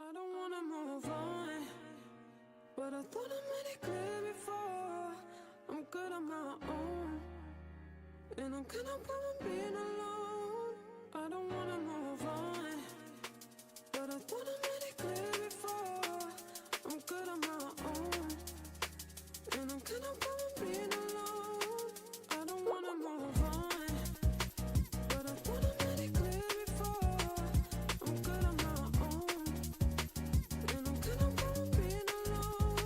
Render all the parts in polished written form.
I don't wanna move on, but I thought I made it clear before. I'm good on my own, and I'm kinda problem being alone. I don't wanna move on, but I thought I made it clear before. I'm good on my own, and I'm kinda problem being alone. I don't wanna move on, but I thought I made it clear before. I'm good on my own, and I'm kinda problem being alone.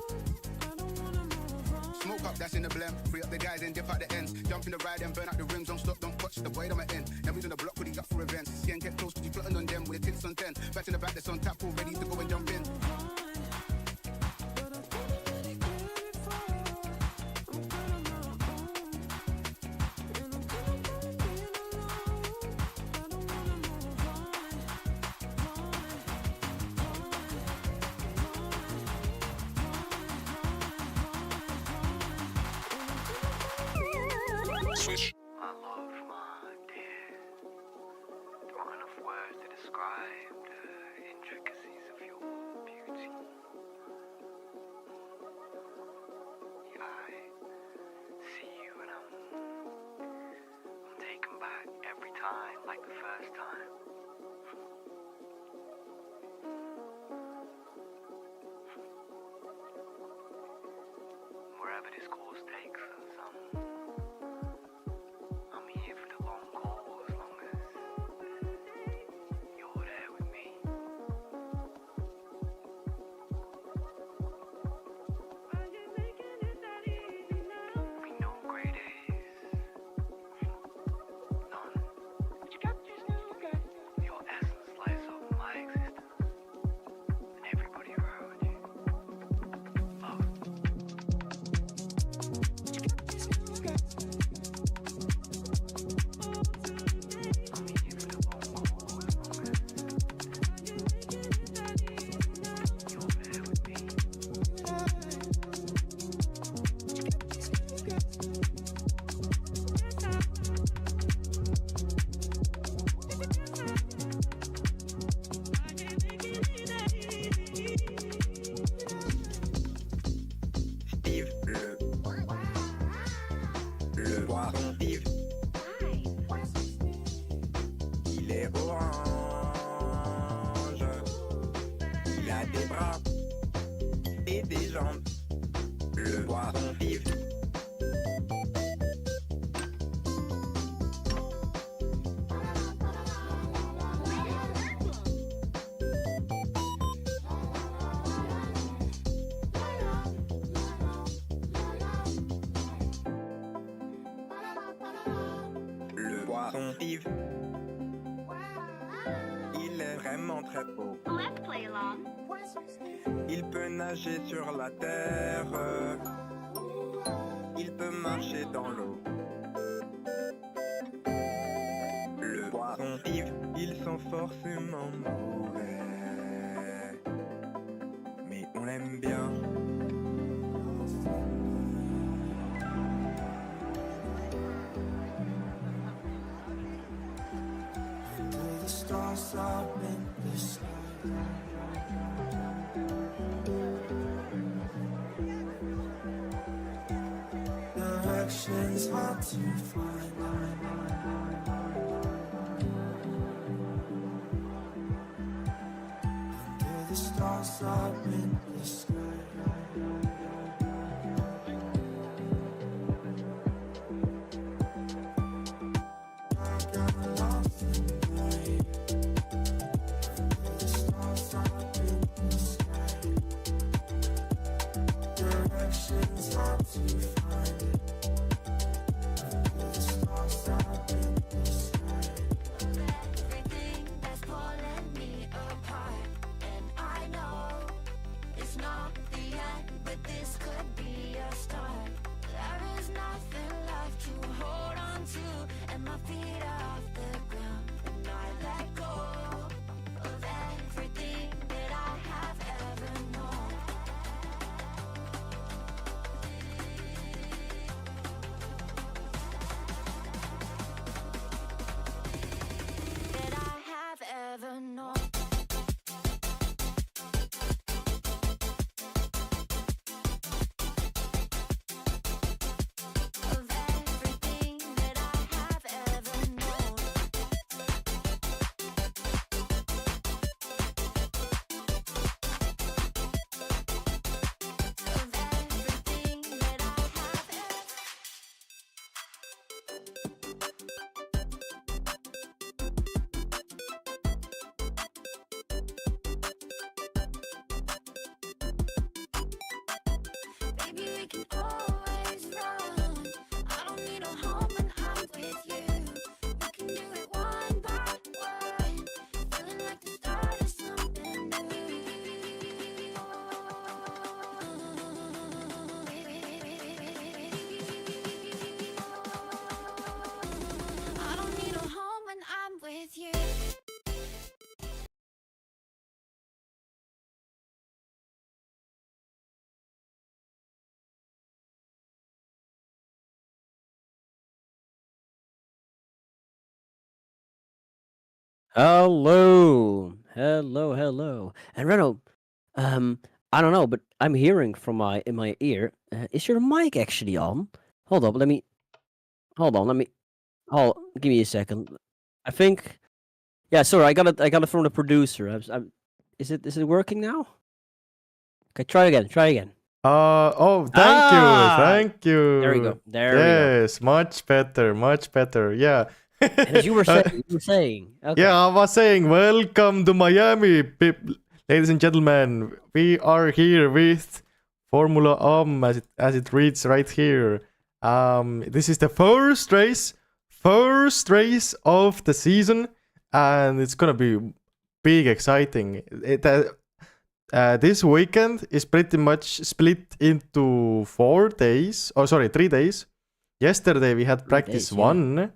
I don't wanna move on. Smoke up, that's in the blem. Free up the guys and dip out the ends. Jump in the ride and burn out the rims. Don't stop, don't touch the boy on my end. Now we on the block with the up for events. Skin get close, cause you plotting on them with the tints on 10. Back in the back, that's on tap, all ready to go and jump in. Switch. I love my dear. There aren't enough words to describe the intricacies of your beauty. I see you and I'm taken back every time, like the first time. Wherever this course takes us, I'm here for the long haul as long as you're there with me. We know great days. None. Your essence lights up my existence and everybody around you. Love. Le poisson Steve, il est orange, il a des bras et des jambes. Le poisson Steve, le poisson Steve, il est vraiment très beau. Let's play along. Il peut nager sur la terre, il peut marcher dans l'eau. Le poisson Steve, ils sont forcément mauvais, mais on l'aime bien. Under the stars up in the sky. Directions hard to find. Under the stars up in the sky. I got lost in the night. Under the stars up in the sky. Directions hard to find. Under the stars up in the sky. Everything that's pulling me apart, and I know it's not the end, but Hello, hello. And Renault, I don't know, but I'm hearing from in my ear. Is your mic actually on? Hold up, hold on. Give me a second. I think. Yeah, sorry, I got it from the producer. Is it working now? Okay, try again. Oh, Ah, thank you. there we go. There we go. Yes, much better. Yeah. And as you were saying, okay. Yeah, I was saying, welcome to Miami, ladies and gentlemen. We are here with Formula as it reads right here. This is the first race of the season, and it's gonna be big exciting. This weekend is pretty much split into 4 days. Oh, sorry, 3 days. Yesterday we had practice 1.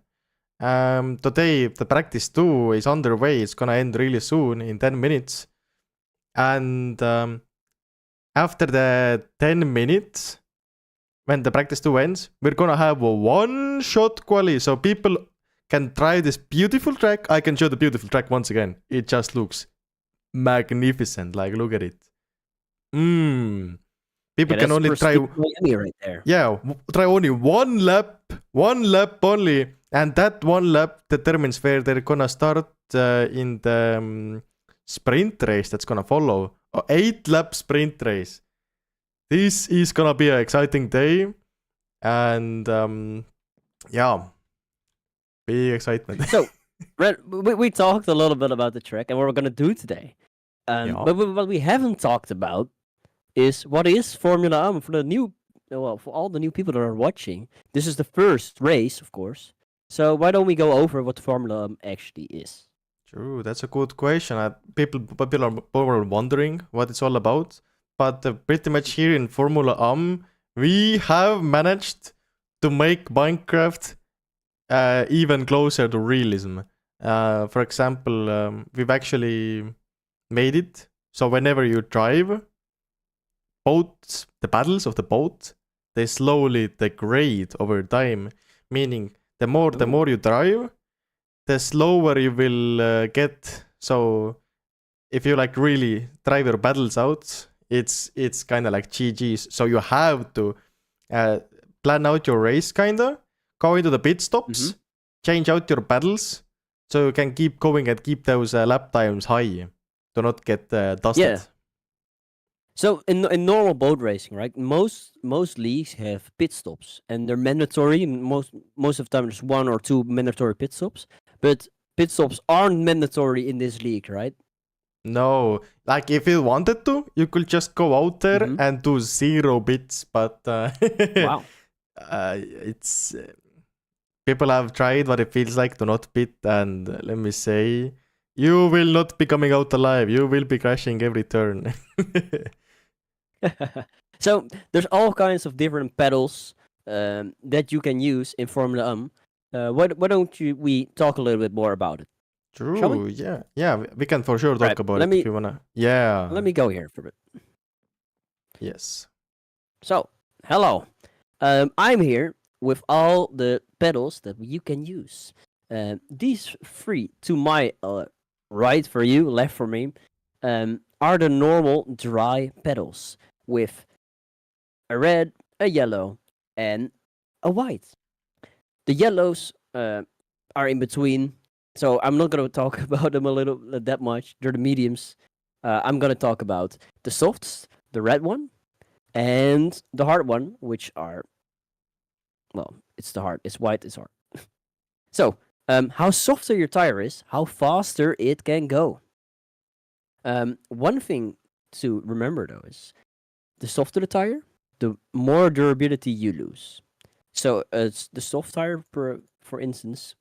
Today the practice 2 is underway. It's gonna end really soon in 10 minutes. And after the 10 minutes, when the practice 2 ends, we're gonna have a one-shot quali, so people can try this beautiful track. I can show the beautiful track once again. It just looks magnificent. Like, look at it. People can only try Miami right there. Yeah, try only one lap only, and that one lap determines where they're gonna start in the sprint race that's gonna follow. 8-lap sprint race. This is gonna be an exciting day, and yeah, big excitement. So, we talked a little bit about the track and what we're gonna do today. But what we haven't talked about is what is Formula for for all the new people that are watching. This is the first race, of course. So why don't we go over what Formula actually is? True, that's a good question. People are wondering what it's all about. But pretty much here in Formula we have managed to make Minecraft even closer to realism. For example, we've actually made it so whenever you drive, the paddles of the boat, they slowly degrade over time. Meaning, the more you drive, the slower you will get. So if you like really drive your paddles out, it's kind of like GG's. So you have to plan out your race, kinda go into the pit stops, change out your paddles, so you can keep going and keep those lap times high to not get dusted. Yeah. So in normal boat racing, right? Most leagues have pit stops, and they're mandatory. Most of the time, there's 1 or 2 mandatory pit stops. But pit stops aren't mandatory in this league, right? No, like if you wanted to, you could just go out there and do 0 bits. But wow, it's people have tried what it feels like to not pit, and let me say, you will not be coming out alive. You will be crashing every turn. So there's all kinds of different pedals that you can use in Formula why don't we talk a little bit more about it? True, yeah, we can for sure talk about it if you wanna. Yeah. Let me go here for a bit. Yes. So, hello. I'm here with all the pedals that you can use. These 3 to my right for you, left for me, are the normal dry pedals with a red, a yellow, and a white. The yellows are in between, so I'm not going to talk about them that much. They're the mediums. I'm going to talk about the softs, the red one, and the hard one, which are, well, it's the hard. It's white, it's hard. So, how softer your tire is, how faster it can go. One thing to remember, though, is the softer the tire, the more durability you lose. So the soft tire, for instance,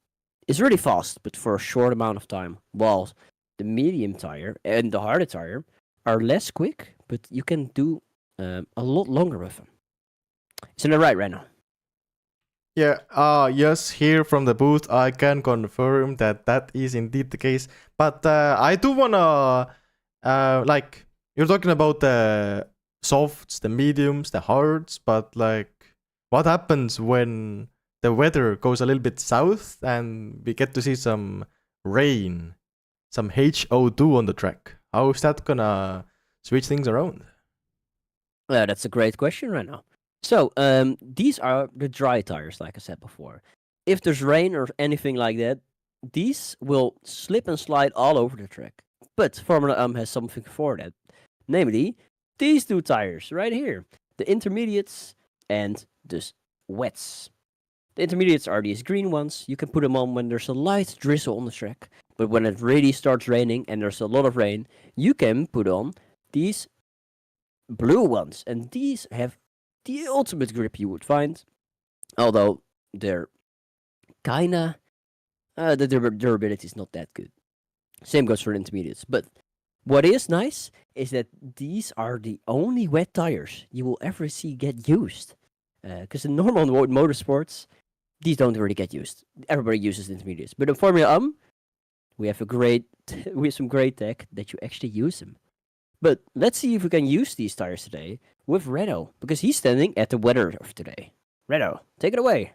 is really fast, but for a short amount of time. While the medium tire and the harder tire are less quick, but you can do a lot longer with them. Isn't that right, Reno? Yeah, yes, here from the booth, I can confirm that is indeed the case. But I do wanna, like, you're talking about the softs, the mediums, the hards, but like, what happens when the weather goes a little bit south and we get to see some rain? some HO2 on the track. How is that gonna switch things around? That's a great question right now. So, these are the dry tires, like I said before. If there's rain or anything like that, these will slip and slide all over the track. But Formula has something for that. Namely, these two tires right here. The intermediates and the wets. The intermediates are these green ones. You can put them on when there's a light drizzle on the track. But when it really starts raining and there's a lot of rain, you can put on these blue ones. And these have the ultimate grip you would find. Although they're kinda... the durability is not that good. Same goes for the intermediates. But what is nice is that these are the only wet tires you will ever see get used. Because in normal motorsports, these don't really get used. Everybody uses intermediates. But in Formula we have some great tech that you actually use them. But let's see if we can use these tires today with Redo, because he's standing at the weather of today. Redo, take it away.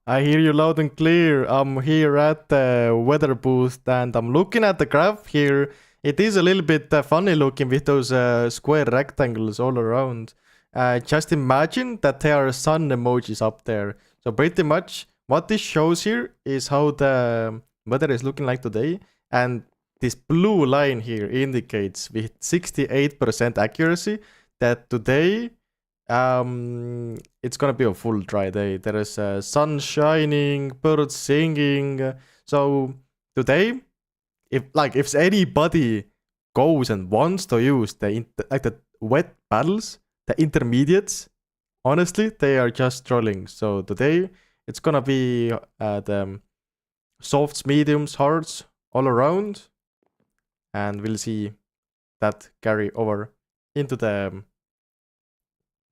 I hear you loud and clear. I'm here at the weather booth and I'm looking at the graph here. It is a little bit funny looking with those square rectangles all around. Just imagine that there are sun emojis up there. So pretty much what this shows here is how the weather is looking like today. And this blue line here indicates with 68% accuracy that today it's gonna be a full dry day. There is sun shining, birds singing. So today, if anybody goes and wants to use the wet paddles, the intermediates, honestly, they are just trolling. So today it's gonna be the softs, mediums, hards all around, and we'll see that carry over into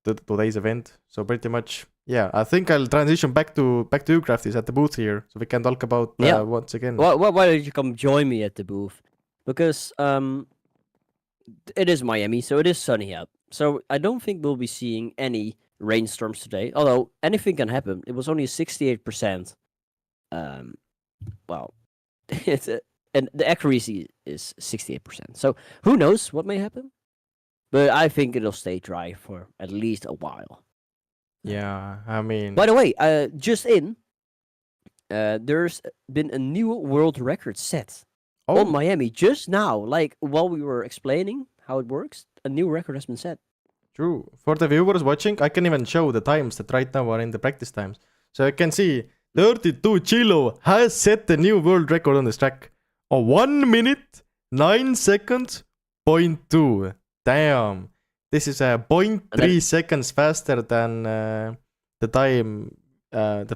today's event. So pretty much, yeah, I think I'll transition back to you, Crafties, at the booth here, so we can talk about once again. Why don't you come join me at the booth? Because it is Miami, so it is sunny out. So I don't think we'll be seeing any rainstorms today. Although anything can happen. It was only 68%. Well, and the accuracy is 68%. So who knows what may happen? But I think it'll stay dry for at least a while. Yeah, I mean... By the way, there's been a new world record set on Miami just now. Like, while we were explaining how it works, a new record has been set. True. For the viewers watching, I can even show the times that right now are in the practice times. So you can see 32 Chilo has set the new world record on this track. 1 minute, 9 seconds, 0.2. Damn, this is 0.3 seconds faster than the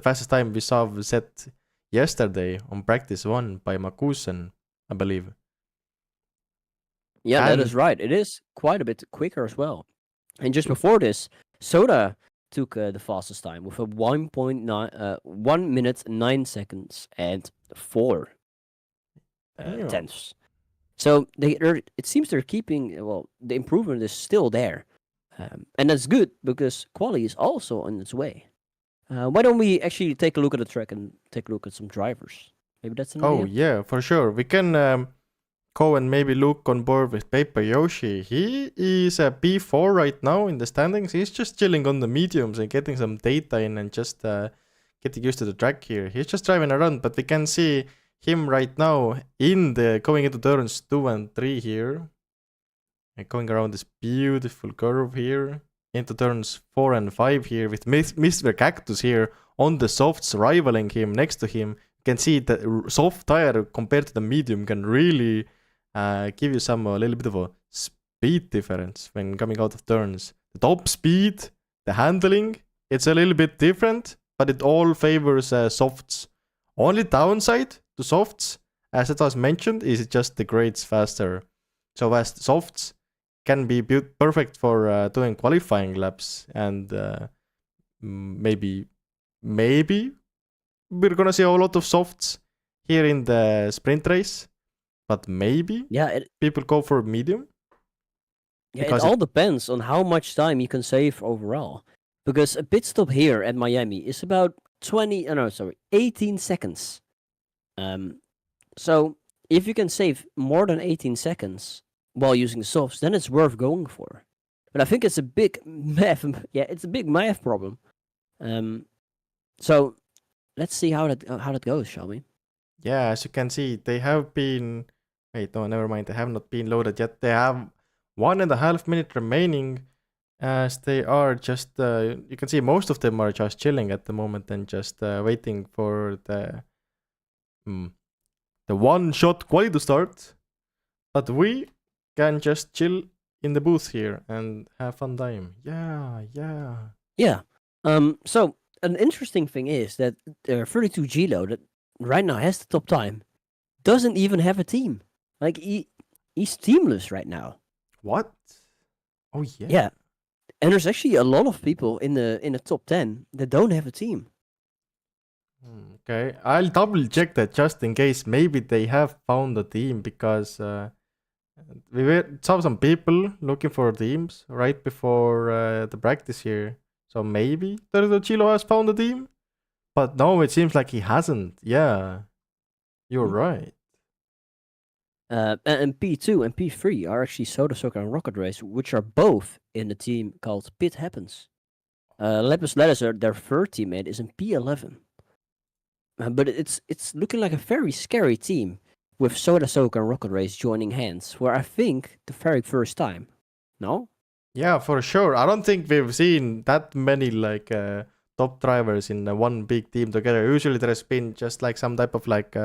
fastest time we saw set yesterday on practice 1 by Makusen, I believe. Yeah, that is right. It is quite a bit quicker as well. And just before this, Soda took the fastest time with a 1 minute 9 seconds and 4 tenths. So it seems they're keeping, the improvement is still there. And that's good because quality is also on its way. Why don't we actually take a look at the track and take a look at some drivers? Maybe that's an idea. Oh, yeah, for sure. We can go and maybe look on board with Paper Yoshi. He is a P4 right now in the standings. He's just chilling on the mediums and getting some data in and just getting used to the track here. He's just driving around, but we can see him right now going into turns 2 and 3 here, and going around this beautiful curve here into turns 4 and 5 here with Mr. Cactus here on the softs rivaling him next to him. You can see the soft tire compared to the medium can really give you some a little bit of a speed difference when coming out of turns. The top speed, the handling, it's a little bit different, but it all favors softs. Only downside to softs, as it was mentioned, is just the grades faster. So as softs can be perfect for doing qualifying laps, and maybe we're gonna see a lot of softs here in the sprint race, but maybe people go for medium. Yeah, it all depends on how much time you can save overall. Because a pit stop here at Miami is about 18 seconds. So if you can save more than 18 seconds while using the softs, then it's worth going for. But I think it's a big math. Yeah, it's a big math problem. So let's see how that goes, shall we? Yeah, as you can see, they have been. Wait, no, never mind. They have not been loaded yet. They have 1.5 minutes remaining, as they are just. You can see most of them are just chilling at the moment and just waiting for the one-shot quali to start. But we can just chill in the booth here and have fun time. Yeah. So an interesting thing is that 32 Gilo that right now has the top time doesn't even have a team. Like he's teamless right now. What? Oh yeah. Yeah. And there's actually a lot of people in the top 10 that don't have a team. Okay, I'll double check that just in case. Maybe they have found a team because we saw some people looking for teams right before the practice here. So maybe Chilo has found a team, but no, it seems like he hasn't. Yeah, you're right. And P2 and P3 are actually Soda Soccer and Rocket Race, which are both in the team called Pit Happens. Lepus Ladder, their third teammate, is in P11. But it's looking like a very scary team with Soda Soccer and Rocket Race joining hands for, I think, the very first time. No? Yeah, for sure. I don't think we've seen that many like top drivers in one big team together. Usually there's been just like some type of like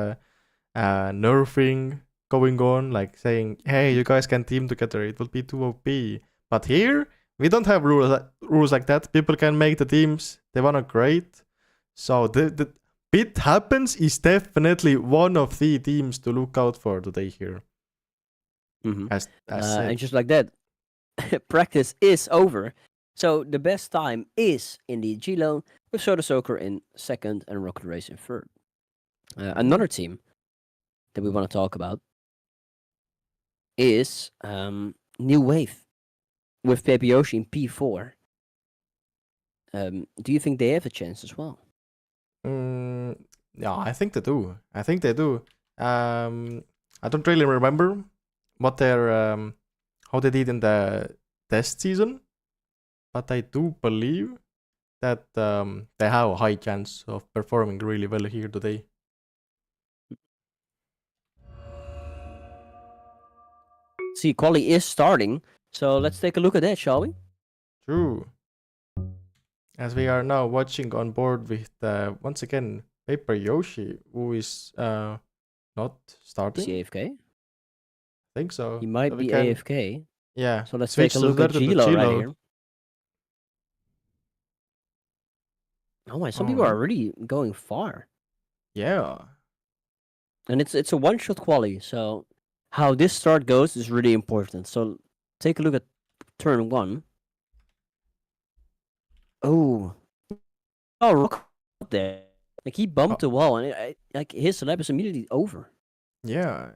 nerfing going on, like saying, hey, you guys can team together, it will be too OP. But here, we don't have rules like that. People can make the teams they want to create. So the Pit Happens is definitely one of the teams to look out for today here. Mm-hmm. As said. And just like that, practice is over. So the best time is indeed Gilo, with Soda Soccer in second and Rocket Race in third. Another team that we want to talk about is New Wave with Yoshi in P4. Do you think they have a chance as well? Yeah, I think they do. I don't really remember what their how they did in the test season, but I do believe that they have a high chance of performing really well here today. See, quali is starting, so let's take a look at that, shall we? True. As we are now watching on board with once again Paper Yoshi, who is not starting. Is he AFK? I think so. He might So be we can- AFK. Yeah. So let's switch take a to look at Turtle to Gilo right Chilo. here. Oh my, some people are really going far. Yeah. And it's a one-shot quali, so how this start goes is really important. So take a look at turn 1. Oh, rock there! Like he bumped the wall, and like his lap is immediately over. Yeah.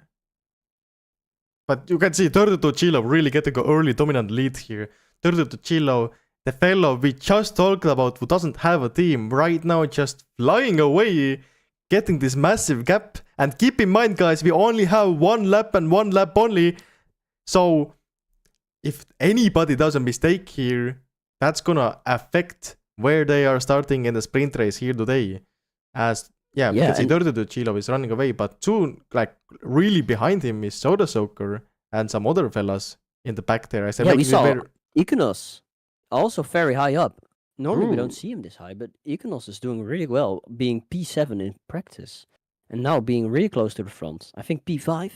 But you can see Turtle to Chilo really getting an early dominant lead here. Turtle to Chilo, the fellow we just talked about who doesn't have a team, right now just flying away, getting this massive gap. And keep in mind, guys, we only have one lap and one lap only. So if anybody does a mistake here, that's gonna affect where they are starting in the sprint race here today. As we can see Turtle to Chilo is running away, but soon, like really behind him is Soda Soaker and some other fellas in the back there. I said, we saw Iconos also very high up. Normally we don't see him this high, but Iconos is doing really well, being P7 in practice, and now being really close to the front. I think P5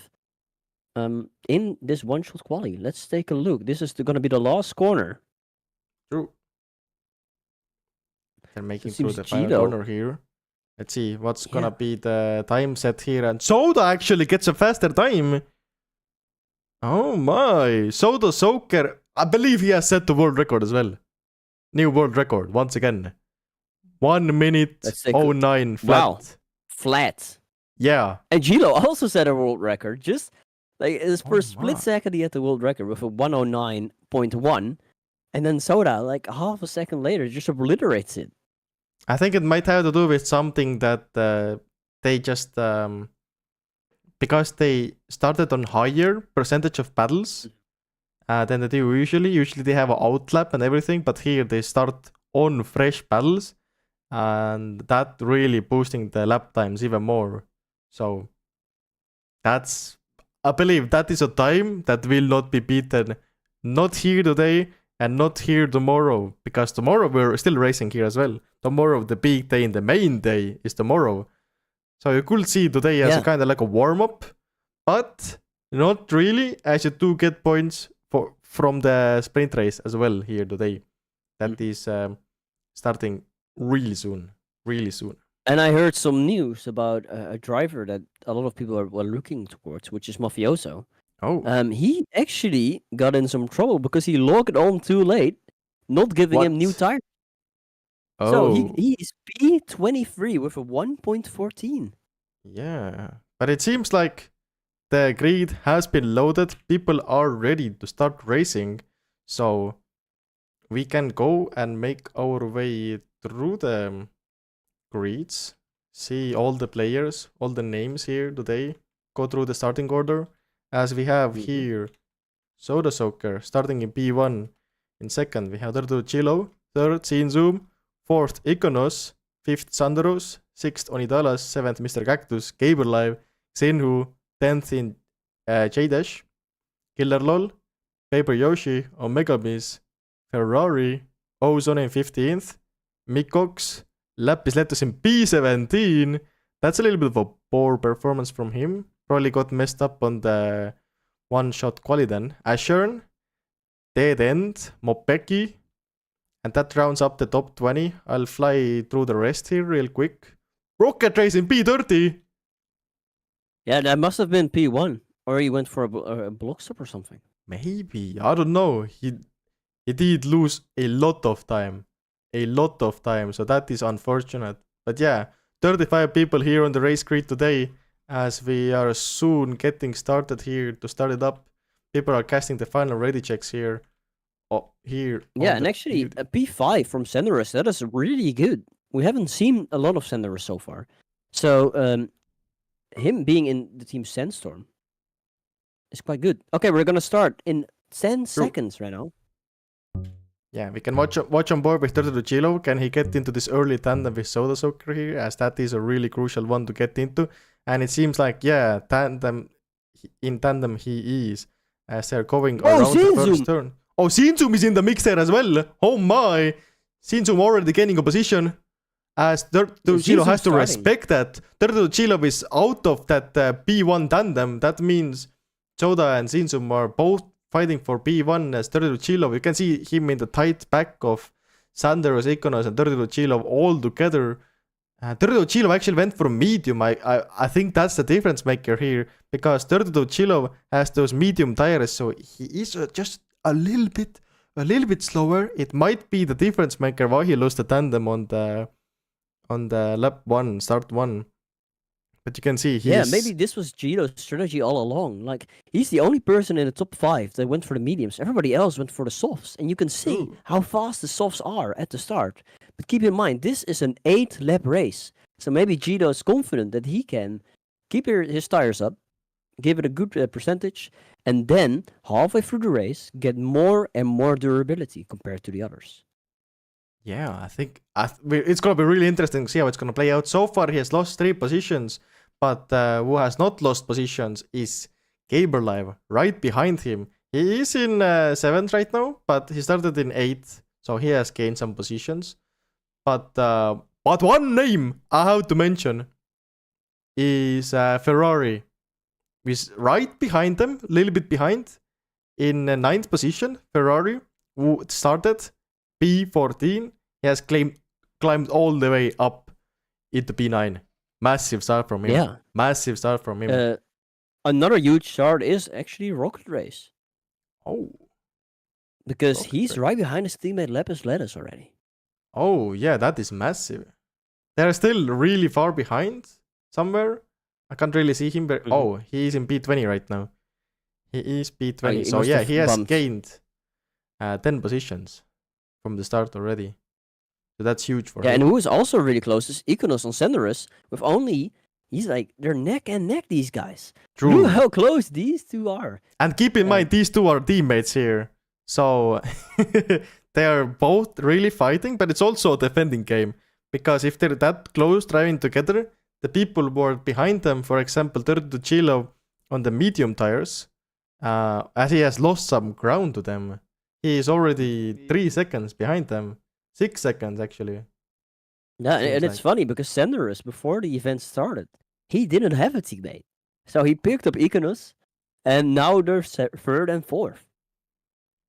in this one-shot quali. Let's take a look. This is going to be the last corner. True. They're making it through seems the final Gilo- corner here. Let's see what's gonna be the time set here. And Soda actually gets a faster time. Oh my. Soda Soaker. I believe he has set the world record as well. New world record once again. 1 minute Let's take a- 09 flat. Wow. Flat. Yeah. And Gilo also set a world record. Just like for Oh a split my. second, he had the world record with a 109.1, and then Soda, like half a second later, just obliterates it. I think it might have to do with something that they just because they started on higher percentage of battles than they do usually. Usually they have an outlap and everything, but here they start on fresh battles, and that really boosting the lap times even more. So I believe that is a time that will not be beaten, not here today and not here tomorrow, because tomorrow we're still racing here as well. Tomorrow, the big day and the main day is tomorrow. So you could see today as a kind of like a warm-up, but not really, as you do get points from the sprint race as well here today. That is starting really soon. And I heard some news about a driver that a lot of people were looking towards, which is Mafioso. Oh, He actually got in some trouble because he logged on too late, not giving him new What? tires. So he is P23 with a 1.14. Yeah. But it seems like the grid has been loaded. People are ready to start racing. So we can go and make our way through the grids. See all the players, all the names here today. Go through the starting order. As we have here Soda Soaker starting in P1. In second, we have Turtle Chilo. Third, Zoom. Fourth, Iconos. Fifth, Sandaros. Sixth, Onidalas. Seventh, Mr. Cactus. Gaber Live. Xinhu. 10th in J-Dash. Killer LOL. Paper Yoshi. Omega Miss. Ferrari. Ozone in 15th. Mikox. Lapis Letus in P17. That's a little bit of a poor performance from him. Probably got messed up on the one-shot quali then. Ashern. Dead End. Mopeki. And that rounds up the top 20. I'll fly through the rest here real quick. Rocket Race in P30. Yeah, that must have been P1. Or he went for a block stop or something. Maybe. I don't know. He did lose a lot of time. So that is unfortunate. But yeah, 35 people here on the race grid today, as we are soon getting started here to start it up. People are casting the final ready checks here. Oh, here. Yeah, and actually, a P5 from Senderus, that is really good. We haven't seen a lot of Senderus so far. So, him being in the team Sandstorm is quite good. Okay, we're gonna start in 10 seconds right now. Yeah, we can watch on board with Turtle Chilo. Can he get into this early tandem with Soda Soaker here? As that is a really crucial one to get into. And it seems like, yeah, in tandem he is. As they're going around the first turn. Oh, Sinzum is in the mix there as well. Oh my. Sinzum already gaining a position. As Turtle Chilo has to respect that. Turtle Chilo is out of that P1 tandem. That means Soda and Sinzum are both fighting for P1 as Turtle Chilo. You can see him in the tight back of Sanderos, Iconos, and Turtle Chilo all together. Turtle Chilo actually went for medium. I think that's the difference maker here, because Turtle Chilo has those medium tires, so he is just a little bit slower. It might be the difference maker why he lost the tandem on the lap 1, start 1. But you can see maybe this was Gito's strategy all along. Like, he's the only person in the top 5 that went for the mediums. Everybody else went for the softs. And you can see how fast the softs are at the start. But keep in mind, this is an 8-lap race. So maybe Gito is confident that he can keep his tires up, give it a good percentage, and then halfway through the race, get more and more durability compared to the others. Yeah, I think it's going to be really interesting to see how it's going to play out. So far, he has lost 3 positions, but who has not lost positions is Gaber Live, right behind him. He is in 7th right now, but he started in 8th, so he has gained some positions. But one name I have to mention is Ferrari. He's right behind them, a little bit behind, in 9th position. Ferrari, who started P14, he has climbed all the way up into P9. Massive start from him. Yeah. Massive start from him. Another huge start is actually Rocket Race. Oh. Because Rocket he's Race. right behind his teammate Lapis Letus already. Oh, yeah, that is massive. They're still really far behind somewhere. I can't really see him. But oh, he is in P20 right now. He is P20. So yeah, he has gained 10 positions from the start already. So that's huge for him. Yeah, and who is also really close is Iconos on Senderus with only He's like, they're neck and neck, these guys. True. Look how close these two are. And keep in mind, these two are teammates here. So they are both really fighting, but it's also a defending game. Because if they're that close driving together, the people who are behind them, for example, Turdu Chilo on the medium tires, as he has lost some ground to them, he is already 3 seconds behind them. 6 seconds, actually. Yeah, Seems and it's like. funny because Senderus, before the event started, he didn't have a teammate. So he picked up Iconos, and now they're third and fourth.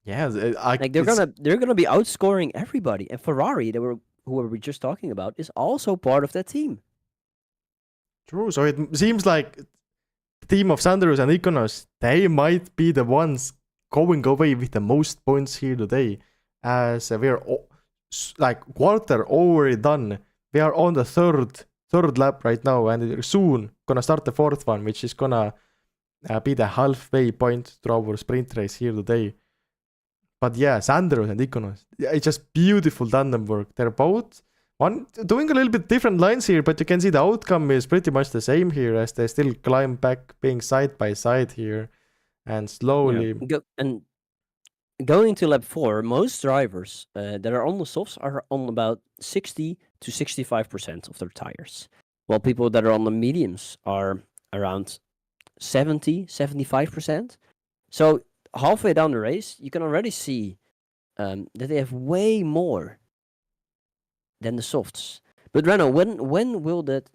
Yeah, Like they're gonna be outscoring everybody. And Ferrari, who we were just talking about, is also part of that team. True. So it seems like the team of Sanders and Iconos, they might be the ones going away with the most points here today, as we're like quarter already done. We are on the third lap right now, and we're soon gonna start the fourth one, which is gonna be the halfway point to our sprint race here today. But yeah, Sanders and Iconos, it's just beautiful tandem work. They're both doing a little bit different lines here, but you can see the outcome is pretty much the same here, as they still climb back, being side by side here, and slowly. And going to lap 4, most drivers that are on the softs are on about 60 to 65% of their tires, while people that are on the mediums are around 70, 75%. So halfway down the race, you can already see that they have way more than the softs. But Reno, when will that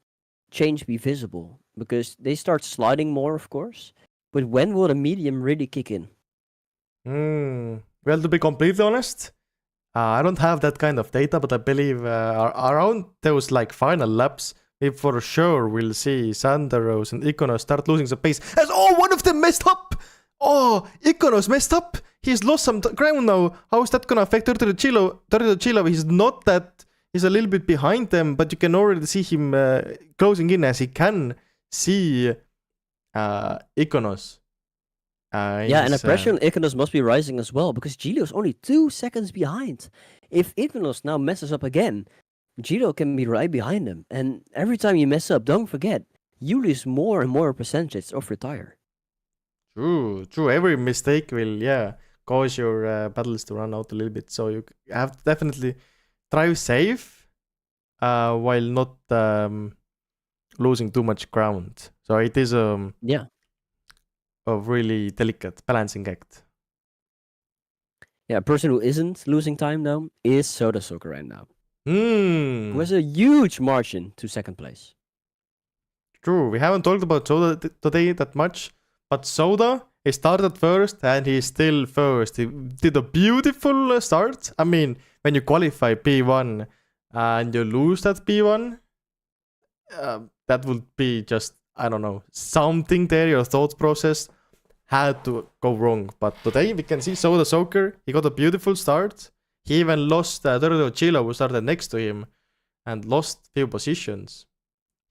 change be visible? Because they start sliding more, of course. But when will the medium really kick in? Well, to be completely honest, I don't have that kind of data, but I believe around those like final laps, we for sure will see Sandaros and Iconos start losing some pace. As one of them messed up! Oh, Iconos messed up! He's lost some ground now. How is that gonna affect Turdu Chilo? He's not that. He's a little bit behind them, but you can already see him closing in, as he can see Iconos. Yeah, and the pressure on Iconos must be rising as well, because Gilio's only 2 seconds behind. If Iconos now messes up again, Gilio can be right behind him. And every time you mess up, don't forget, you lose more and more percentage of your tire. True. Every mistake will, cause your battles to run out a little bit. So you have to definitely drive safe while not losing too much ground. So it is a really delicate balancing act. Yeah, a person who isn't losing time though is Soda Soccer right now. Who has Hmm. a huge margin to second place. True. We haven't talked about Soda today that much, but Soda, he started first and he's still first. He did a beautiful start. I mean, when you qualify P1 and you lose that P1, that would be just, I don't know, something there, your thought process had to go wrong. But today we can see Soda Soccer, he got a beautiful start. He even lost Turdu Chilo, who started next to him, and lost few positions.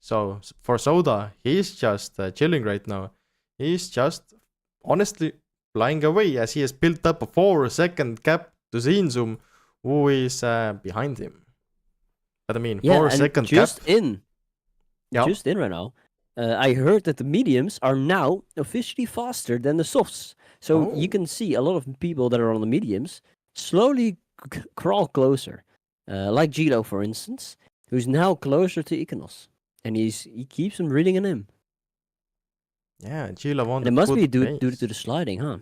So for Soda, he's just chilling right now. He's just honestly flying away, as he has built up a 4-second gap to Zinzum, who is behind him. But I mean, 4-second gap. Just in right now, I heard that the mediums are now officially faster than the softs. So you can see a lot of people that are on the mediums slowly crawl closer. Like Gilo, for instance, who's now closer to Iconos. And he keeps on reading in him. Yeah, Gila won. And it must be due to the sliding, huh?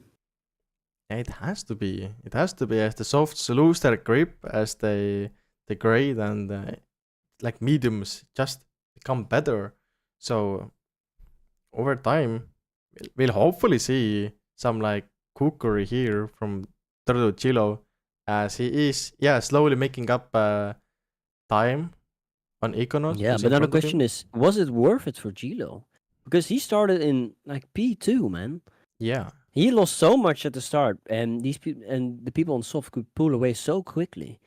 Yeah, it has to be. It has to be, as the softs lose their grip, as they degrade, and like mediums just become better. So over time, we'll hopefully see some like cookery here from Turdu Chilo, as he is slowly making up time on Iconos. Yeah, but now the question is, was it worth it for Gilo? Because he started in like P2, man. Yeah. He lost so much at the start, and the people on soft could pull away so quickly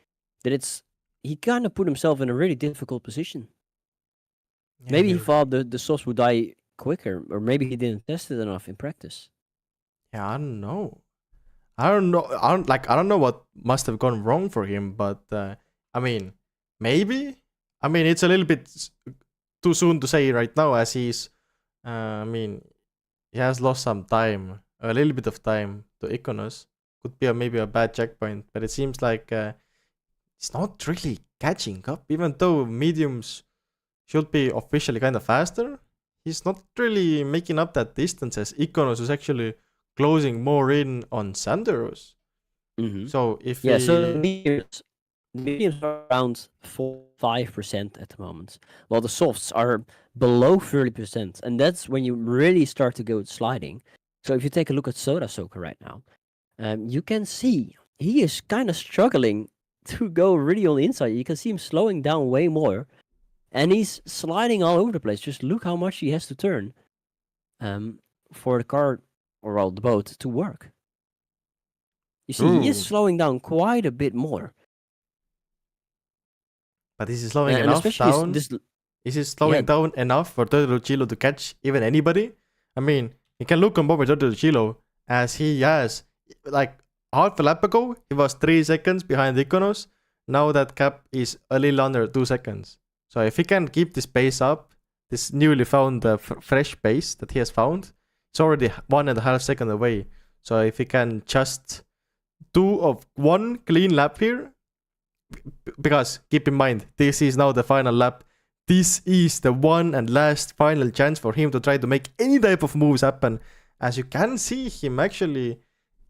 that he kind of put himself in a really difficult position. Yeah, Maybe he thought the softs would die quicker, or maybe he didn't test it enough in practice. Yeah, I don't know. I don't know what must have gone wrong for him, but I mean, maybe. I mean, it's a little bit too soon to say right now, as he's, I mean, he has lost some time, a little bit of time to Iconos. Could be maybe a bad checkpoint, but it seems like it's not really catching up, even though mediums should be officially kind of faster. He's not really making up that distance, as Iconos is actually closing more in on Sanderos. Mm-hmm. So if Yeah, he... so mediums are around 4-5% at the moment, while the softs are below 30%, and that's when you really start to go sliding. So if you take a look at Soda Soaker right now, you can see he is kind of struggling to go really on the inside. You can see him slowing down way more, and he's sliding all over the place. Just look how much he has to turn for the car, or well, the boat to work. You see, he is Ooh. slowing down quite a bit more. But is he slowing And enough especially down? Is he slowing down enough for Turtle Chilo to catch even anybody? I mean, you can look on Bobby Turtle Chilo, as he has, like, half a lap ago, he was 3 seconds behind Iconos. Now that gap is a little under 2 seconds. So if he can keep this pace up, this newly found fresh pace that he has found, it's already 1.5 seconds away. So if he can just do one clean lap here, because keep in mind, this is now the final lap. This is the one and last final chance for him to try to make any type of moves happen. As you can see him actually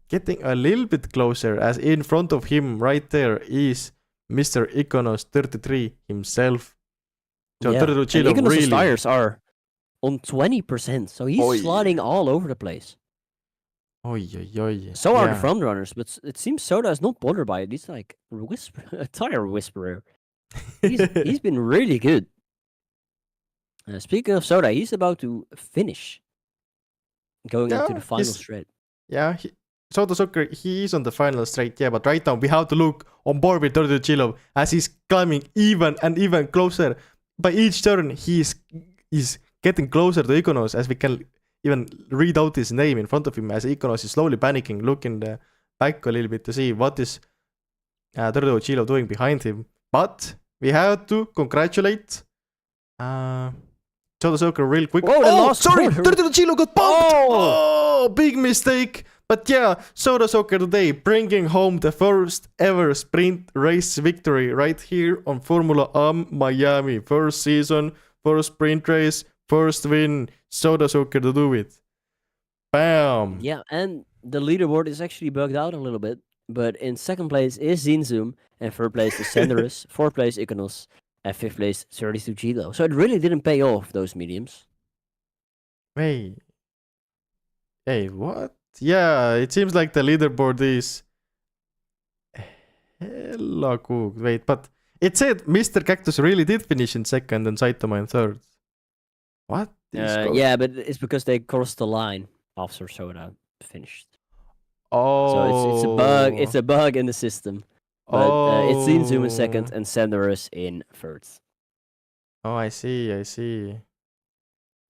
getting a little bit closer, as in front of him right there is Mr. Iconos 33 himself. So yeah. Turtle And Chilo Iconos' really... tires are on 20%, so he's sliding all over the place. So are the front runners, but it seems Soda is not bothered by it. He's like a tire whisperer. He's been really good. Speaking of Soda, he's about to finish, going into the final straight. Yeah, Soda Soccer, he is on the final straight, yeah, but right now we have to look on board with Turtle Chilo, as he's climbing even and even closer. By each turn, he is getting closer to Iconos, as we can even read out his name in front of him, as Iconos is slowly panicking, looking back a little bit to see what is Turtle Chilo doing behind him. But we have to congratulate Soda Soccer real quick. Whoa, sorry, Turtle Chilo got bumped! Oh, big mistake! But yeah, Soda Soccer today bringing home the first ever sprint race victory right here on Formula Miami. First season, first sprint race, first win. Soda Soccer to do it. Bam! Yeah, and the leaderboard is actually bugged out a little bit. But in second place is Zinzoom, and third place is Senderus, fourth place Iconos, and fifth place 32 Chilo. So it really didn't pay off, those mediums. Hey, what? Yeah, it seems like the leaderboard is hella cooked. Wait, but it said Mr. Cactus really did finish in second and Saitama in third. What? Yeah, but it's because they crossed the line after Soda finished. Oh. So it's a bug. It's a bug in the system. But it's Zinzoom in second and Senderus in third. Oh, I see.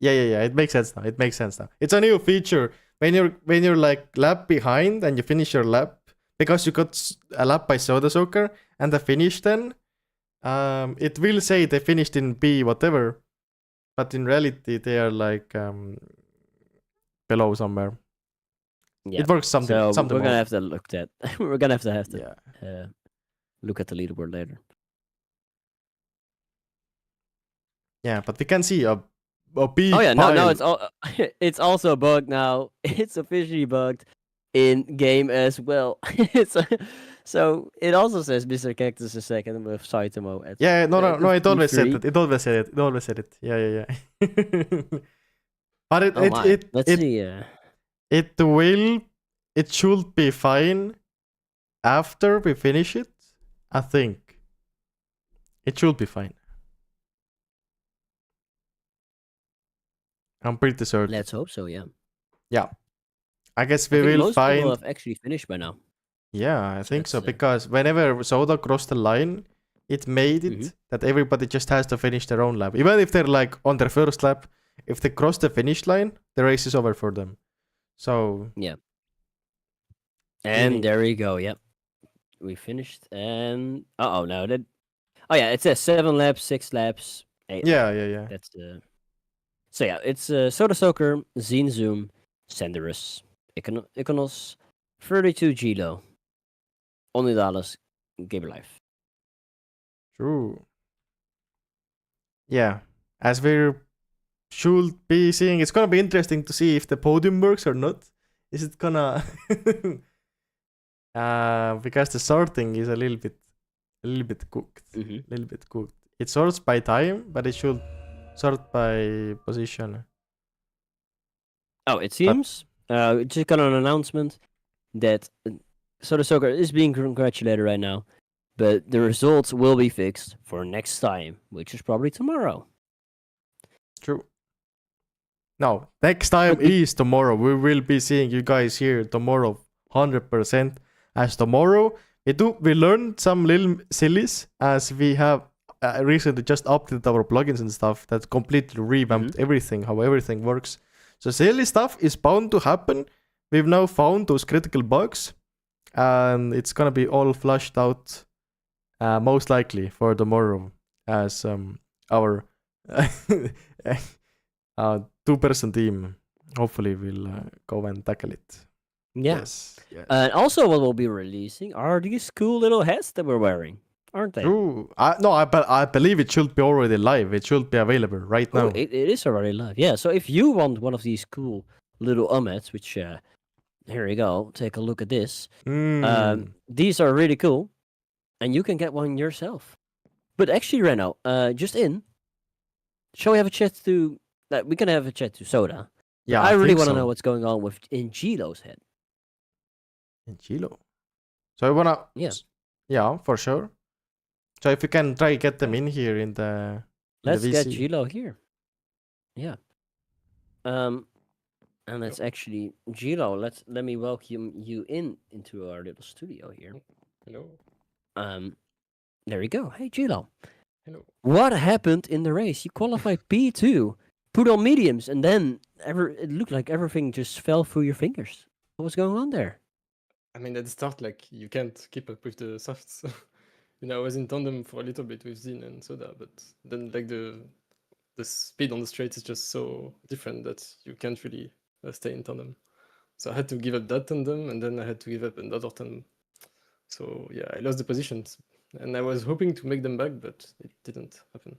Yeah. It makes sense now. It's a new feature. When you're like lap behind and you finish your lap, because you got a lap by Soda Soccer and the finish, then it will say they finished in B whatever, but in reality they are like below somewhere. Yeah. It works something. So something we're gonna more. have to look at. We're gonna have to Yeah. look at the leaderboard later. Yeah, but we can see a big. Oh yeah, no, pile. it's all. It's also a bug now. It's officially bugged in game as well. So it also says Mr. Cactus is second with Saitama at. Yeah, no. It always said P3. it. It always said it. Yeah. But Let's see. it should be fine after we finish it. I think it should be fine. I'm pretty certain. Let's hope so. Yeah. Yeah, I guess we I think will most people find. have actually finished by now. Yeah, I think so, let's, because whenever Soda crossed the line, it made it that everybody just has to finish their own lap. Even if they're like on their first lap, if they cross the finish line, the race is over for them. So Yeah. And there we go. Yep. We finished. And no, that. Oh yeah, it says 7 laps, 6 laps, Yeah. That's the. So yeah, it's Soda Soaker, Zine Zoom, Senderus, Iconos, 32 Gilo, Only Dallas, Gamer Life. True. Yeah. As we should be seeing, it's gonna be interesting to see if the podium works or not. Is it gonna? Because the sorting is a little bit cooked. Mm-hmm. Little bit cooked. It sorts by time, but it should sort by position. Oh, it seems. Just got an announcement that Soda Soaker is being congratulated right now, but the results will be fixed for next time, which is probably tomorrow. True. No, next time is tomorrow. We will be seeing you guys here tomorrow, 100%. As tomorrow, we learned some little sillies as we have recently just updated our plugins and stuff that completely revamped everything, how everything works. So silly stuff is bound to happen. We've now found those critical bugs, and it's gonna be all flushed out, most likely for tomorrow, as our 2-person team hopefully will go and tackle it. Yeah. Yes. And also, what we'll be releasing are these cool little hats that we're wearing, aren't they? True. I believe it should be already live. It should be available right now. Oh, it is already live. Yeah. So if you want one of these cool little hats, which here you go, take a look at this. These are really cool, and you can get one yourself. But actually, Reno, just shall we have a chat to? We can have a chat to Soda. Yeah, I really think want to so. know what's going on with Gilo's head. In Chilo. So I wanna. Yeah. Yeah, for sure. So if you can try get them in here in the. Let's the get VC. Gilo here. Yeah. And let's actually Gilo. Let me welcome you into our little studio here. Hello. There we go. Hey Gilo. Hello. What happened in the race? You qualified P2, put on mediums, and then it looked like everything just fell through your fingers. What was going on there? I mean, at the start, like, you can't keep up with the softs. I was in tandem for a little bit with Zin and Soda, but then, like, the speed on the straight is just so different that you can't really stay in tandem. So I had to give up that tandem, and then I had to give up another tandem. So, yeah, I lost the positions. And I was hoping to make them back, but it didn't happen,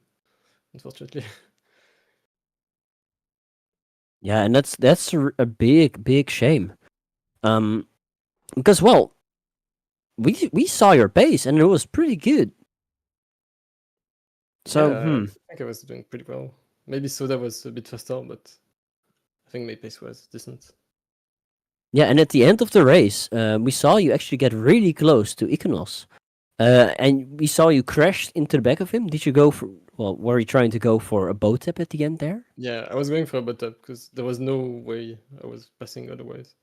unfortunately. Yeah, and that's a big shame. Because well, we saw your pace and it was pretty good. So Yeah, I think I was doing pretty well. Maybe Soda was a bit faster, but I think my pace was decent. yeah, and at the end of the race, we saw you actually get really close to Iconos. And we saw you crash into the back of him. Did you go for? Well, were you trying to go for a boat tap at the end there? Yeah, I was going for a butt up because there was no way I was passing otherwise.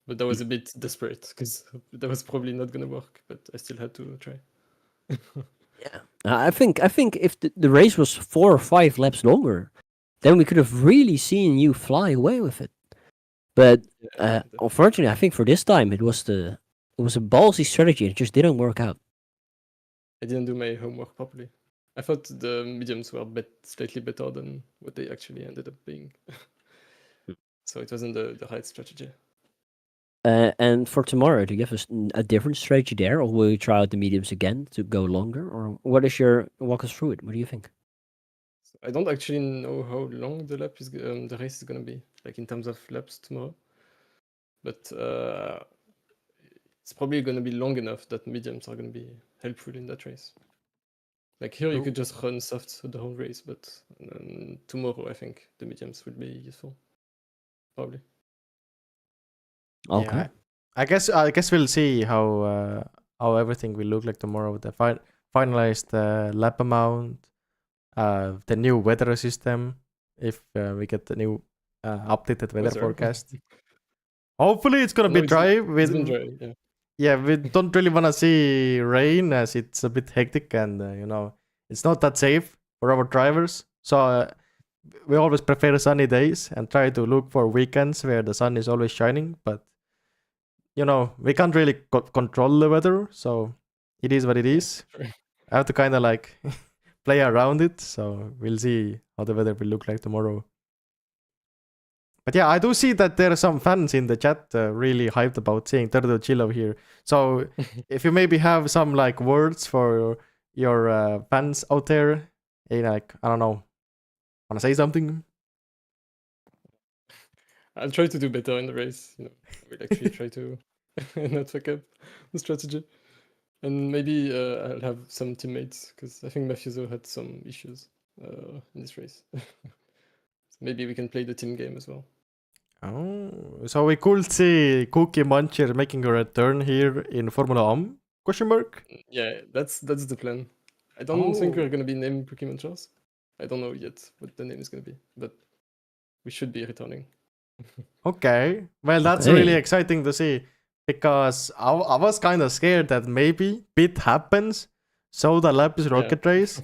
But that was a bit desperate because that was probably not gonna work. But I still had to try. Yeah, I think if the race was 4 or 5 laps longer, then we could have really seen you fly away with it. But Yeah, unfortunately, I think for this time it was a ballsy strategy. It just didn't work out. I didn't do my homework properly. I thought the mediums were slightly better than what they actually ended up being. So it wasn't the right strategy. And for tomorrow, do you have a different strategy there, or will you try out the mediums again to go longer, or what is your walk us through it? What do you think? So I don't actually know how long the race is gonna be, like in terms of laps tomorrow. But it's probably gonna be long enough that mediums are gonna be helpful in that race. Like here, you could just run softs the whole race, but tomorrow I think the mediums will be useful, probably. Okay. Yeah, I guess we'll see how everything will look like tomorrow with the finalized lap amount, the new weather system, if we get the new updated weather forecast. Hopefully it's gonna No, be it's dry. It's been dry, yeah. Yeah, we don't really wanna see rain as it's a bit hectic and it's not that safe for our drivers. So we always prefer sunny days and try to look for weekends where the sun is always shining. But we can't really control the weather, so it is what it is. Sure. I have to kind of like play around it. So we'll see how the weather will look like tomorrow. But yeah, I do see that there are some fans in the chat really hyped about seeing Turtle Chillo here. So if you maybe have some like words for your fans out there, like, I don't know, wanna say something? I'll try to do better in the race. You know, I will actually try to not fuck up the strategy, and maybe I'll have some teammates because I think Mafioso had some issues in this race. Maybe we can play the team game as well. Oh, so we could see Cookie Muncher making a return here in Formula Am? Question mark? Yeah, that's the plan. I don't think Oh. we're gonna be named Pokemon Charles. I don't know yet what the name is gonna be, but we should be returning. Okay. Well, that's Okay. really exciting to see because I was kind of scared that maybe pit happens, so the Lapis Rocket Race,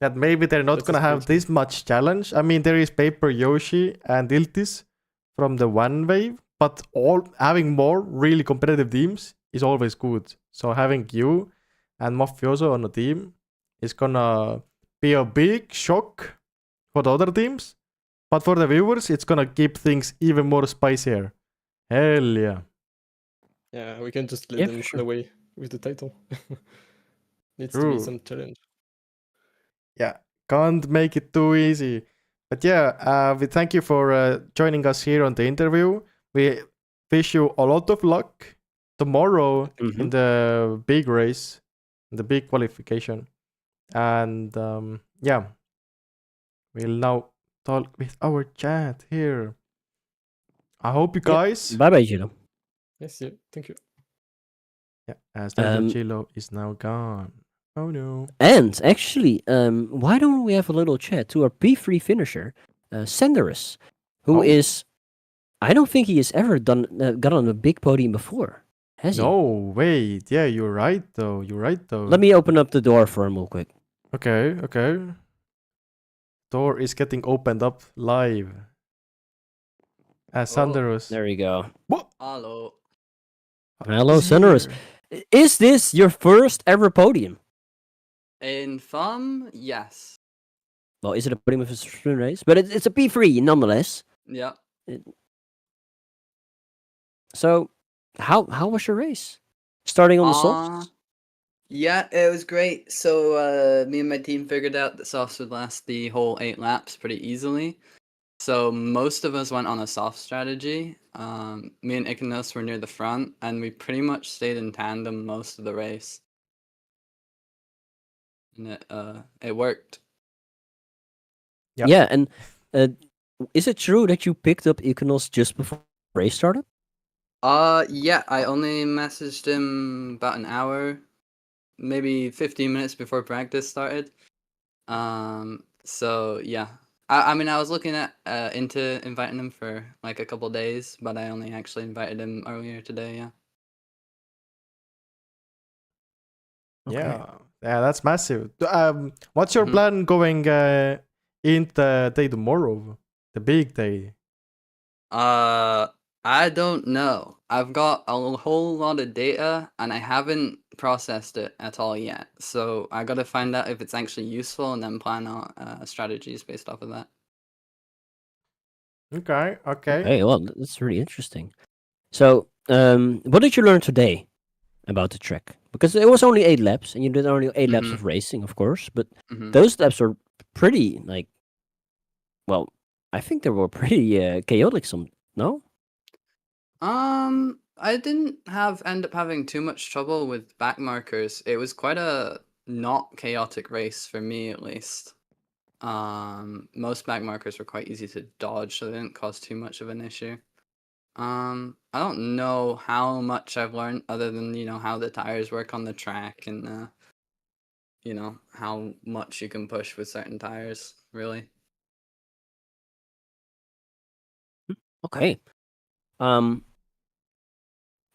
that maybe they're not That's gonna have spiritual. this much challenge. I mean, there is Paper Yoshi and Iltis from the one wave, but all having more really competitive teams is always good. So having you and Mafioso on a team is gonna be a big shock for the other teams, but for the viewers, it's gonna keep things even more spicier. Hell yeah. Yeah, we can just let Yeah, them for run sure. away with the title. Needs to True. be some challenge. Yeah, can't make it too easy. But yeah, we thank you for joining us here on the interview. We wish you a lot of luck tomorrow in the big race, the big qualification. And yeah, we'll now talk with our chat here. I hope you guys. Bye bye, Chilo. Yes, yeah, thank you. Yeah, as Turtle Um, Chilo is now gone. Oh no. And actually, why don't we have a little chat to our P3 finisher, Senderus, who Oh. is, I don't think he has ever got on a big podium before, has he? No, wait. Yeah, you're right though. You're right though. Let me open up the door for him real quick. Okay, okay. Door is getting opened up live. As Sanderus. There we go. Hello. Hello, is Senderus. here. Is this your first ever podium? In FAM, yes. Well, is it a podium of a sprint race? But it's a P3 nonetheless. Yeah. So, how was your race? Starting on the softs? Yeah, it was great. So me and my team figured out that softs would last the whole 8 laps pretty easily. So most of us went on a soft strategy. Me and Icanos were near the front, and we pretty much stayed in tandem most of the race. And it worked. Yep. Yeah, and is it true that you picked up Iconos just before the race started? Yeah, I only messaged him about an hour, maybe 15 minutes before practice started. So yeah. I mean, I was looking at into inviting him for like a couple days, but I only actually invited him earlier today, yeah. Yeah. Yeah, that's massive. What's your Mhm. plan going in the day tomorrow? The big day. I don't know. I've got a whole lot of data and I haven't processed it at all yet. So I gotta find out if it's actually useful and then plan out strategies based off of that. Okay, okay. Hey, well, that's really interesting. So, what did you learn today about the track? Because it was only 8 laps, and you did only 8 laps Mhm. of racing, of course, but Mhm. those laps were pretty, like, well, I think they were pretty chaotic, no? I didn't end up having too much trouble with back markers. It was quite a not chaotic race for me at least. Most back markers were quite easy to dodge, so they didn't cause too much of an issue. I don't know how much I've learned other than, how the tires work on the track and, how much you can push with certain tires, really. Okay.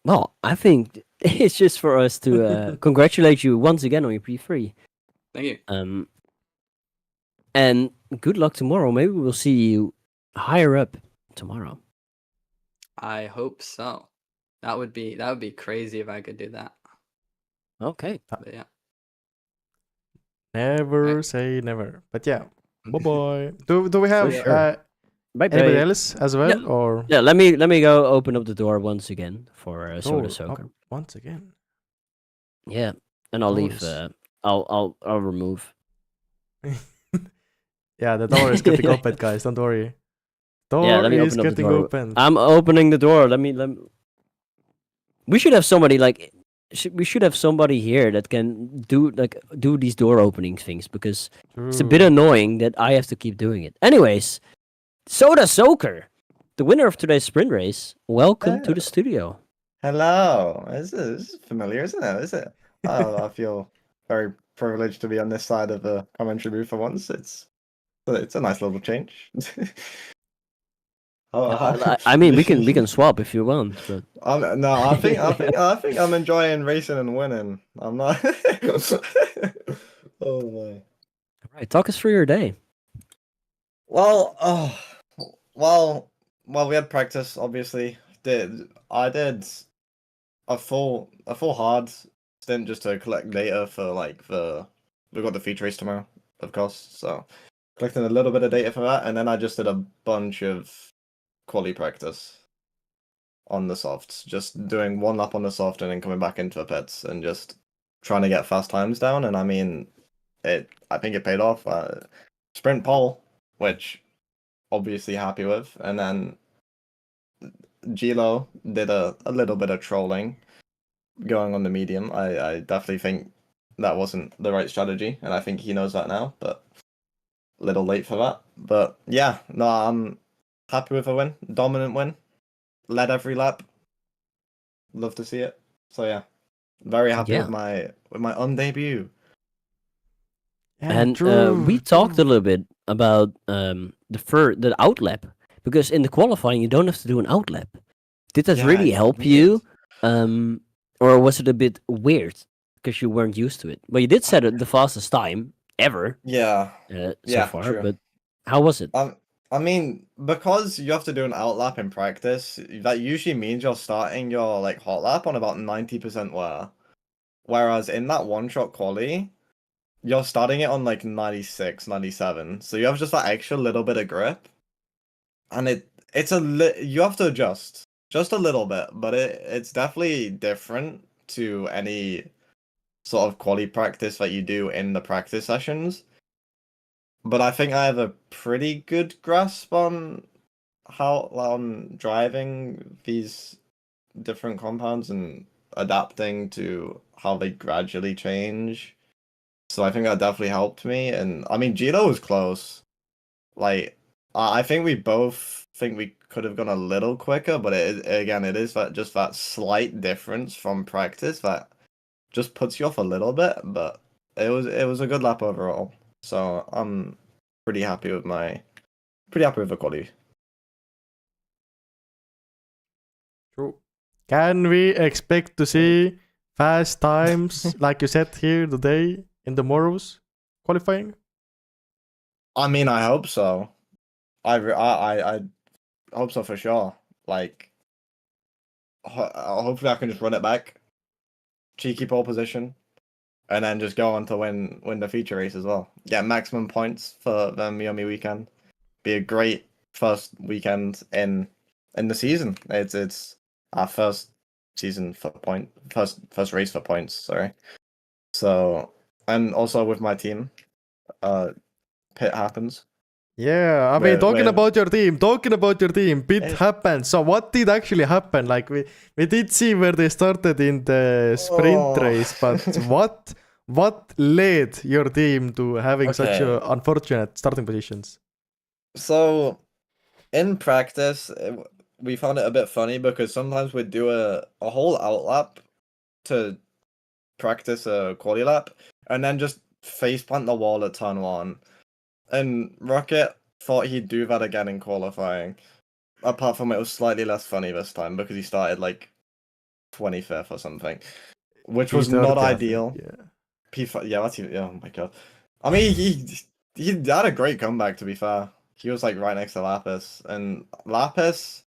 Well, I think it's just for us to congratulate you once again on your P3. Thank you. And good luck tomorrow. Maybe we'll see you higher up tomorrow. I hope so. That would be crazy if I could do that. Okay. But yeah. Never say never. But yeah, bye bye. Do we have sure. Bye anybody bye. else as well, or Yeah, let me go open up the door once again for Soda door up Soaker. once again? Yeah, and I'll leave. Doors. I'll remove. Yeah, the door is getting opened, guys. Don't worry. Door Yeah, let me is open up the getting door. opened. I'm opening the door. Let me. We should have somebody like. We should have somebody here that can do these door opening things because it's a bit True. annoying that I have to keep doing it. Anyways, Soda Soaker, the winner of today's sprint race. Welcome to the studio. Hello. This is familiar, isn't it? Is it? I feel very privileged to be on this side of the commentary booth for once. It's a nice little change. I mean, we can swap if you want, but No, I think I'm enjoying racing and winning. I'm not. Oh my. right, talk us through your day. Well, we had practice. Obviously, I did a full hard stint just to collect data for we've got the feature race tomorrow, of course. So collecting a little bit of data for that, and then I just did a bunch of quali practice on the softs, just doing one lap on the soft and then coming back into the pits and just trying to get fast times down. And I mean, I think it paid off. Sprint pole, which obviously happy with, and then Gilo did a little bit of trolling going on the medium. I definitely think that wasn't the right strategy, and I think he knows that now, but a little late for that. But yeah, no, I'm happy with a win. Dominant win. Led every lap. Love to see it. So yeah. Very happy Yeah. with my debut. Yeah, And true. we talked a little bit about the outlap because in the qualifying you don't have to do an outlap. Did that Yeah, really it's help convenient. you, or was it a bit weird because you weren't used to it? Well, you did set it the fastest time ever Yeah. so Yeah, far, true. but how was it? I mean, because you have to do an out lap in practice, that usually means you're starting your hot lap on about 90% wear. Whereas in that one shot quali, you're starting it on 96, 97. So you have just that extra little bit of grip. And you have to adjust just a little bit, but it's definitely different to any sort of quali practice that you do in the practice sessions. But I think I have a pretty good grasp on how driving these different compounds and adapting to how they gradually change. So I think that definitely helped me. And I mean, Gilo was close. I think we both think we could have gone a little quicker, but it is that slight difference from practice that just puts you off a little bit. But it was a good lap overall. So I'm pretty happy with the quality. True. Can we expect to see fast times like you said here today in the tomorrow's qualifying? I mean, I hope so. I hope so for sure. Hopefully I can just run it back, cheeky pole position, and then just go on to win the feature race as well. Get maximum points for the Miami weekend. Be a great first weekend in the season. It's our first season for first race for points. Sorry. So, and also with my team, pit happens. Yeah, I mean, talking With- about your team, bit Yes. happened. So what did actually happen? Like we did see where they started in the sprint Oh. race, but what led your team to having such Okay. unfortunate starting positions? So, in practice, we found it a bit funny because sometimes we'd do a whole out lap to practice a quali lap and then just face plant the wall at turn one. And Rocket thought he'd do that again in qualifying. Apart from it was slightly less funny this time because he started 25th or something, which was not P30, I think, ideal. Yeah. P5, yeah, oh my god. I mean, he had a great comeback, to be fair. He was right next to Lapis, and Lapis,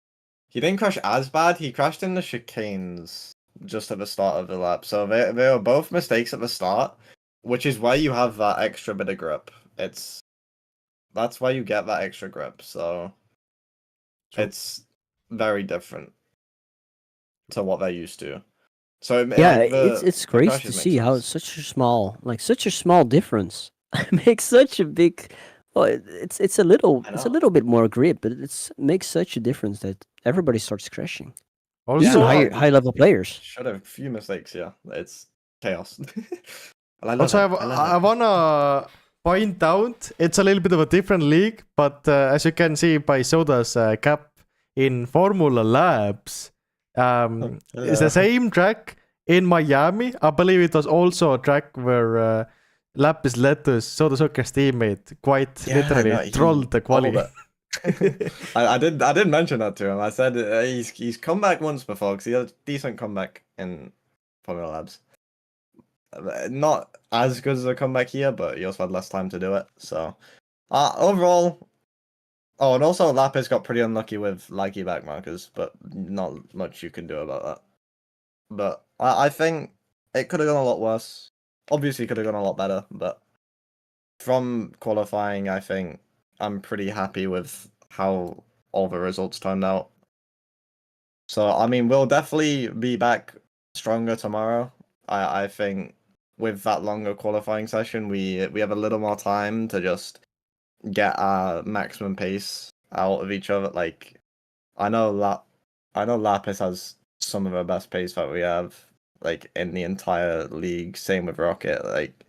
he didn't crash as bad. He crashed in the chicanes just at the start of the lap, so they were both mistakes at the start. which is why you have that extra bit of grip. That's why you get that extra grip. So True. it's very different to what they're used to. So Yeah, like it's the crazy to crashes make see how sense. such a small difference makes such a big. Well, it's a little I it's a know. little bit more grip, but it's makes such a difference that everybody starts crashing. Also, Even no, high level players. should have a few mistakes. Yeah, it's chaos. And I love also, it. I love I it. wanna point out it's a little bit of a different league, but as you can see by Soda's cap in Formula Labs, it's the same track in Miami. I believe it was also a track where Lapis Letus, Soda Soccer's teammate, quite literally no, he trolled the quali. bubbled it. I did mention that to him. I said he's come back once before because he had a decent comeback in Formula Labs. Not as good as a comeback here, but he also had less time to do it. So overall, oh, and also Lapis got pretty unlucky with laggy back markers, but not much you can do about that. But I think it could have gone a lot worse. Obviously, could have gone a lot better, but from qualifying, I think I'm pretty happy with how all the results turned out. So, I mean, we'll definitely be back stronger tomorrow. I think with that longer qualifying session, we have a little more time to just get our maximum pace out of each other. Like, I know Lapis has some of the best pace that we have, like in the entire league. Same with Rocket. Like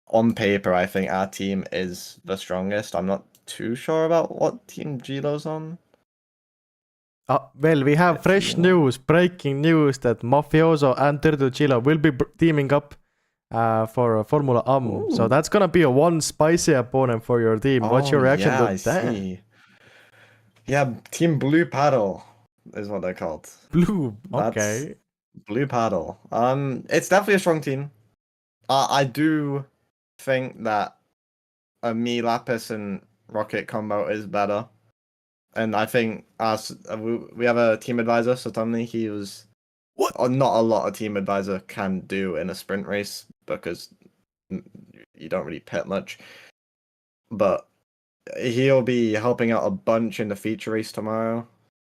on paper, I think our team is the strongest. I'm not too sure about what team Gilo's on. Well, we have fresh news, breaking news that Mafioso and Turtle Chilo will be teaming up for Formula So that's gonna be a one spicy opponent for your team. What's your reaction to that? See. Yeah, Team Blue Paddle is what they're called. Blue, That's okay. Blue Paddle. It's definitely a strong team. I do think that a me Lapis and Rocket combo is better. And I think we have a team advisor, so Tommy, he was not a lot of team advisor can do in a sprint race because you don't really pit much. But he'll be helping out a bunch in the feature race tomorrow.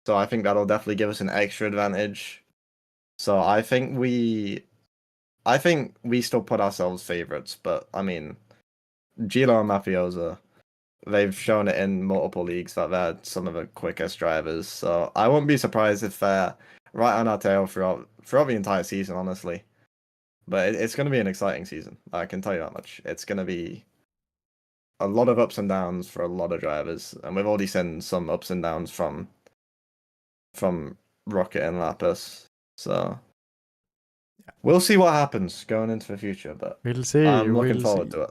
So I think that'll definitely give us an extra advantage. So I think we still put ourselves favorites, but I mean Gilo and Mafiosa, they've shown it in multiple leagues that they're some of the quickest drivers. So I won't be surprised if they're right on our tail throughout the entire season, honestly. But it's going to be an exciting season. I can tell you that much. It's going to be a lot of ups and downs for a lot of drivers, and we've already seen some ups and downs from Rocket and Lapis. So we'll see what happens going into the future. But we'll see. I'm looking forward to it.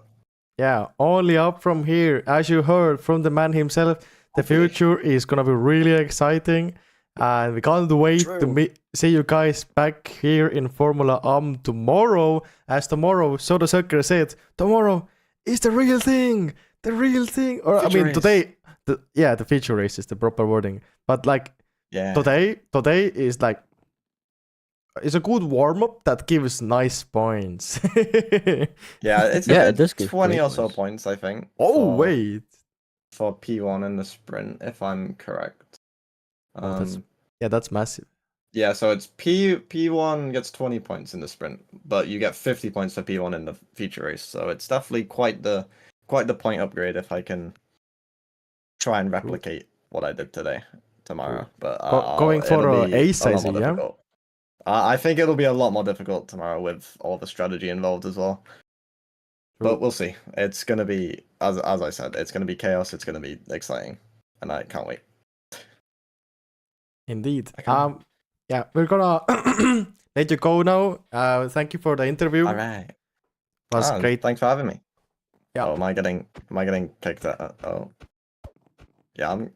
Yeah, only up from here. As you heard from the man himself, the future is gonna be really exciting, and we can't wait to see you guys back here in Formula tomorrow. As tomorrow, Soda Soccer said, tomorrow is the real thing. The real thing. Or feature I mean, race. today, the feature race is the proper wording. But like, today is like. It's a good warm up that gives nice points. Yeah, it's Yeah, a it does good give 20 great or so points. points, I think. Oh, wait. For P1 in the sprint, if I'm correct. That's massive. Yeah, so it's P1 gets 20 points in the sprint, but you get 50 points for P1 in the feature race. So it's definitely quite the point upgrade if I can try and replicate what I did tomorrow. But Going for ace, I see, yeah? difficult. I think it'll be a lot more difficult tomorrow with all the strategy involved as well. But we'll see. It's going to be, as I said, it's going to be chaos. It's going to be exciting. And I can't wait. Indeed. Yeah, we're going to let you go now. Thank you for the interview. All right. It was great. Thanks for having me. Yeah. Oh, am I getting kicked out? Oh. Yeah, I'm...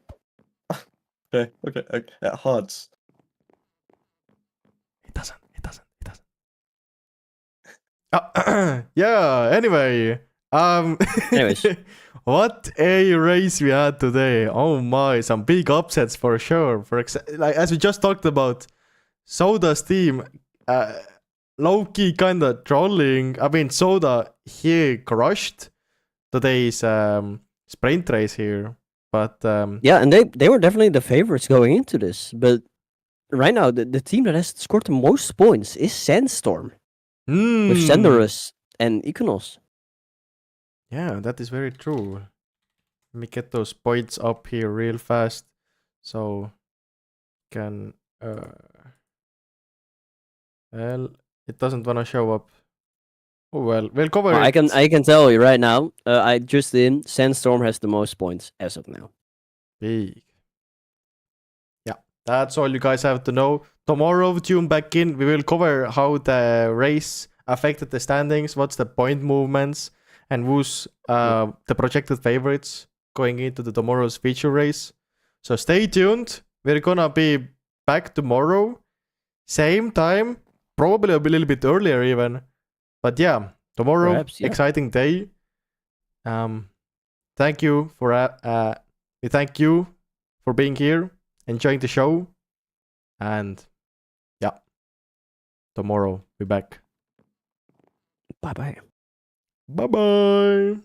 Okay. It hurts. It doesn't. Yeah, anyway. Anyways. What a race we had today. Oh my, some big upsets for sure. Like as we just talked about, Soda's team low-key kind of trolling. I mean, Soda, he crushed today's sprint race here. But Yeah, and they were definitely the favorites going into this. But right now, the team that has scored the most points is Sandstorm with Senderus and Iconos. Yeah, that is very true. Let me get those points up here real fast. So can well, it doesn't wanna show up. Oh well, we'll cover Well, it. I can tell you right now. I just in Sandstorm has the most points as of now. Big. Yeah, that's all you guys have to know. Tomorrow, tune back in. We will cover how the race affected the standings, what's the point movements, and who's the projected favorites going into the tomorrow's feature race. So stay tuned. We're gonna be back tomorrow, same time, probably a little bit earlier even. But yeah, tomorrow, Perhaps, yeah. exciting day. Thank you for we thank you for being here, enjoying the show, and yeah, tomorrow be back. Bye bye. Bye bye.